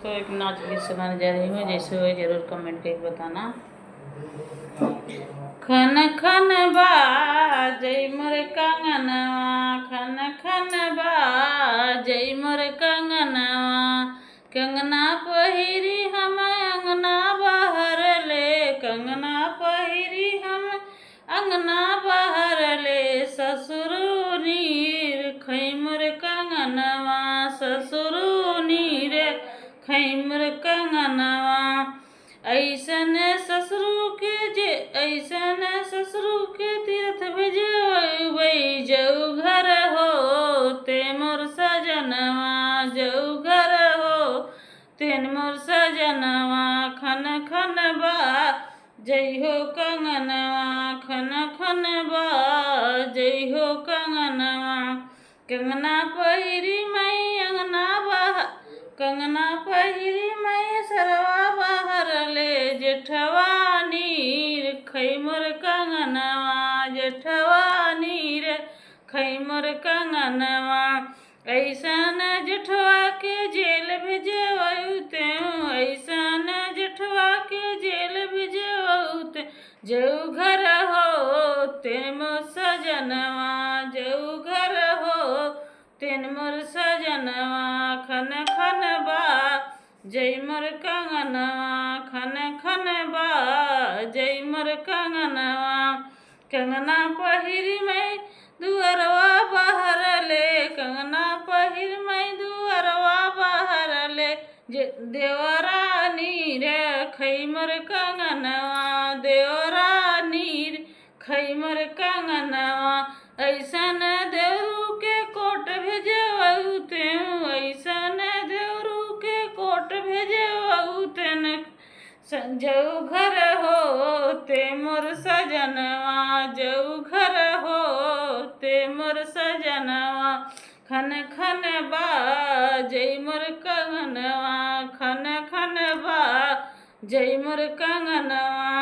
तो एक नाच गीत सुनाने जा रही हूँ, जैसे हो जरूर कमेंट करके बताना। खन खन बाजै मोर कंगनवा, खन खन बाजै मोर कंगनवा, कंगना पहिरी हम अंगना बाहर ले, कंगना पहिरी हम अंगना बाहर ले, ससुरु नीर खै मोर कंगनवा, ससुरु नीर खै मोर कंगनवा। ऐसन ससुरु के तीर्थ भेजबै, जऊ घर हो ते मोर सजनवा, जऊ घर हो तेन मोर सजनवा। खन खन बाजै हो कंगनवा, खन खन बाजै हो कंगनवा, कंगना पहिरी मैं अंगना बाहर, कंगना पहिरी मैं सरवा बाहर ले, जेठवा नीर खै मोर कंगनवा, जेठवा नीर खै मोर कंगनवा। ऐसन जेठवा के जेल भेजवऊ तेऊ, ऐसन जेठवा के जेल भेजवऊ ते, जऊ घर हो तेन मोर सजनवा, जऊ घर हो तेन मोर सजनवा। खन खन बाजै मोर कंगनवा, खन खन बाजै मोर कंगनवा, कंगना पहिरी मैं दुअरवा बाहर ले, कंगना पहिर मैं दुअरवा बाहर ले, देवरा नीर खै मोर कंगनवा, देवरा नीर खै मोर कंगनवा। ऐसन देवरू के कोट भेजवऊ तेऊ, ऐसन देवरू के कोट भेजवऊ तेन, जऊ घर हो ते मोर सजनवा, जऊ घर हो ते मोर सजनवा। खन खन बाजै मोर कंगनवा, खन खन बाजै मोर कंगनवा।